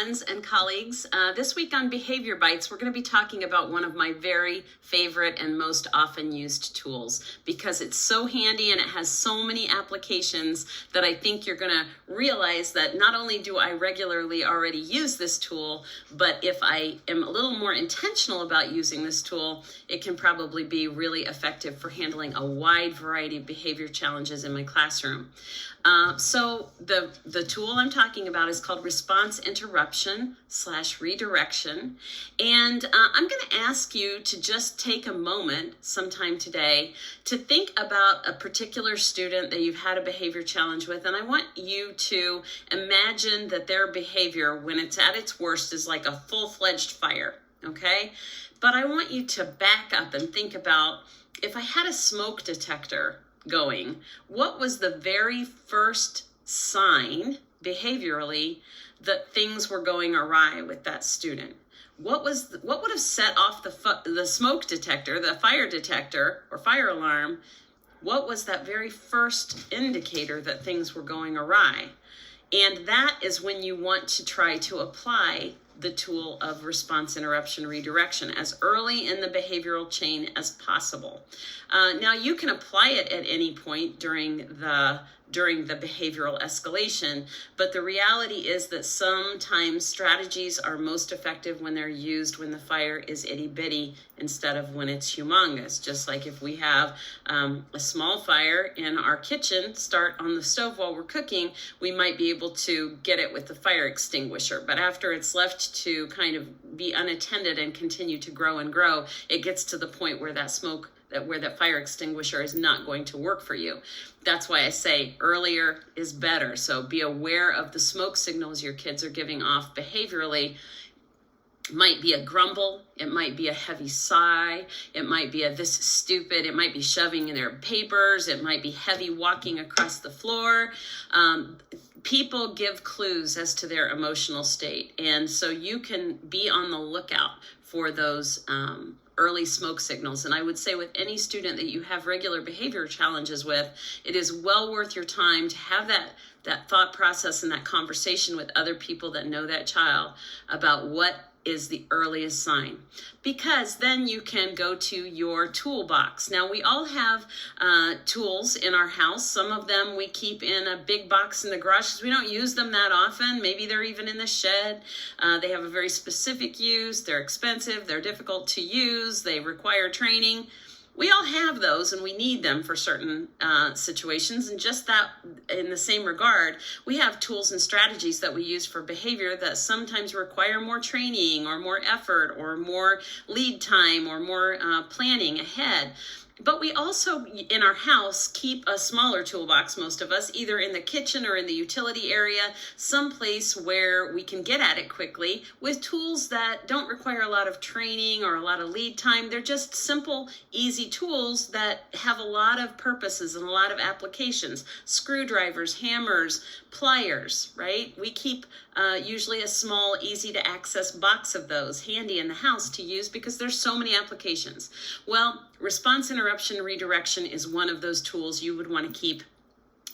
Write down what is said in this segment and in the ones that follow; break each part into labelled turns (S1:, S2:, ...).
S1: friends and colleagues. This week on Behavior Bites, we're going to be talking about one of my very favorite and most often used tools because it's so handy and it has so many applications that I think you're going to realize that not only do I regularly already use this tool, but if I am a little more intentional about using this tool, it can probably be really effective for handling a wide variety of behavior challenges in my classroom. So the tool I'm talking about is called Response Interruption / Redirection. And I'm going to ask you to just take a moment sometime today to think about a particular student that you've had a behavior challenge with. And I want you to imagine that their behavior, when it's at its worst, is like a full-fledged fire, okay? But I want you to back up and think about, if I had a smoke detector going, what was the very first sign behaviorally that things were going awry with that student? What would have set off the smoke detector, the fire detector or fire alarm? What was that very first indicator that things were going awry? And that is when you want to try to apply the tool of response interruption redirection as early in the behavioral chain as possible. Now you can apply it at any point during the behavioral escalation, but the reality is that sometimes strategies are most effective when they're used when the fire is itty bitty instead of when it's humongous. Just like if we have a small fire in our kitchen start on the stove while we're cooking, we might be able to get it with the fire extinguisher. But after it's left to kind of be unattended and continue to grow and grow, it gets to the point where that fire extinguisher is not going to work for you. That's why I say earlier is better. So be aware of the smoke signals your kids are giving off behaviorally. It might be a grumble, it might be a heavy sigh, it might be a this is stupid, it might be shoving in their papers, it might be heavy walking across the floor. People give clues as to their emotional state, and so you can be on the lookout for those early smoke signals. And I would say with any student that you have regular behavior challenges with, it is well worth your time to have that thought process and that conversation with other people that know that child about what is the earliest sign, because then you can go to your toolbox. Now we all have tools in our house. Some of them we keep in a big box in the garage because we don't use them that often. Maybe they're even in the shed. They have a very specific use. They're expensive. They're difficult to use. They require training. We all have those and we need them for certain situations. And just that, in the same regard, we have tools and strategies that we use for behavior that sometimes require more training or more effort or more lead time or more planning ahead. But we also, in our house, keep a smaller toolbox, most of us, either in the kitchen or in the utility area, someplace where we can get at it quickly with tools that don't require a lot of training or a lot of lead time. They're just simple, easy tools that have a lot of purposes and a lot of applications. Screwdrivers, hammers, pliers, right? We keep usually a small, easy to access box of those handy in the house to use because there's so many applications. Well, response interruption redirection is one of those tools you would want to keep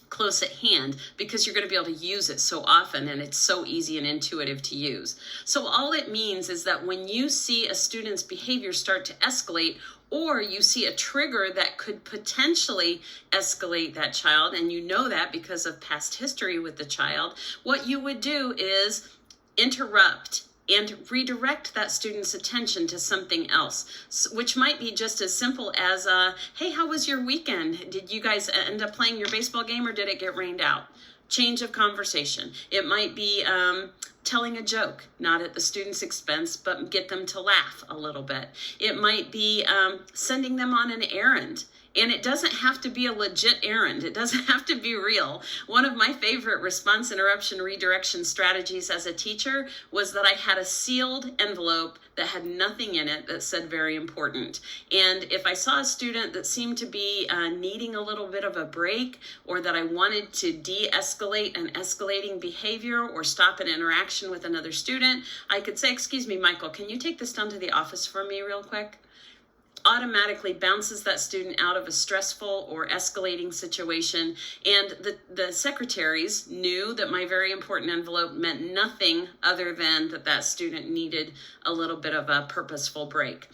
S1: close at hand because you're going to be able to use it so often and it's so easy and intuitive to use. So all it means is that when you see a student's behavior start to escalate, or you see a trigger that could potentially escalate that child, and you know that because of past history with the child, what you would do is interrupt and redirect that student's attention to something else, which might be just as simple as, hey, how was your weekend? Did you guys end up playing your baseball game or did it get rained out? Change of conversation. It might be telling a joke, not at the student's expense, but get them to laugh a little bit. It might be sending them on an errand. And it doesn't have to be a legit errand. It doesn't have to be real. One of my favorite response interruption redirection strategies as a teacher was that I had a sealed envelope that had nothing in it that said very important. And if I saw a student that seemed to be needing a little bit of a break, or that I wanted to de-escalate an escalating behavior or stop an interaction with another student, I could say, excuse me, Michael, can you take this down to the office for me real quick? automatically bounces that student out of a stressful or escalating situation. And the secretaries knew that my very important envelope meant nothing other than that student needed a little bit of a purposeful break.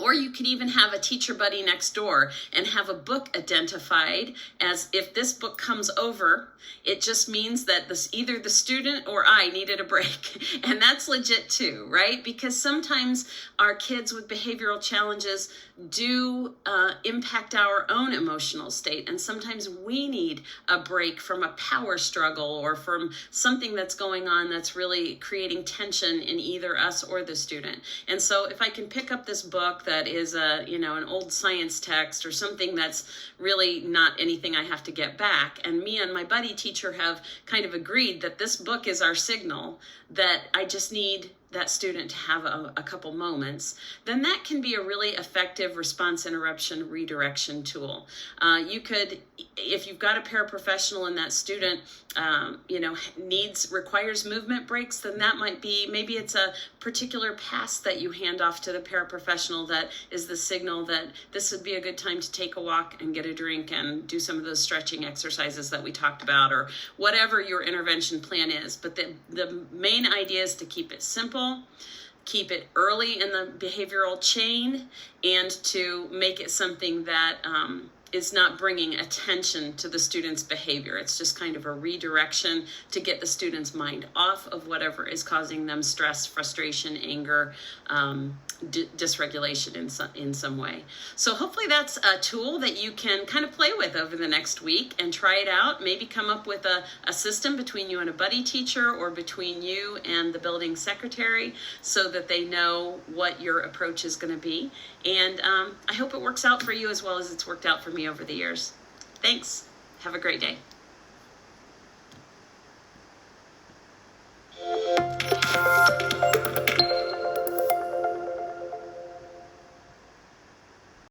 S1: Or you could even have a teacher buddy next door and have a book identified as, if this book comes over, it just means that either the student or I needed a break. And that's legit too, right? Because sometimes our kids with behavioral challenges do impact our own emotional state. And sometimes we need a break from a power struggle or from something that's going on that's really creating tension in either us or the student. And so if I can pick up this book that is an old science text or something that's really not anything I have to get back, and me and my buddy teacher have kind of agreed that this book is our signal that I just need that student to have a couple moments, then that can be a really effective response interruption redirection tool. You could, if you've got a paraprofessional and that student requires movement breaks, then that might be, maybe it's a particular pass that you hand off to the paraprofessional that is the signal that this would be a good time to take a walk and get a drink and do some of those stretching exercises that we talked about, or whatever your intervention plan is. But the main idea is to keep it simple, keep it early in the behavioral chain, and to make it something that is not bringing attention to the student's behavior. It's just kind of a redirection to get the student's mind off of whatever is causing them stress, frustration, anger, dysregulation in some way. So hopefully that's a tool that you can kind of play with over the next week and try it out. Maybe come up with a system between you and a buddy teacher, or between you and the building secretary, so that they know what your approach is going to be. And I hope it works out for you as well as it's worked out for me over the years. Thanks. Have a great day.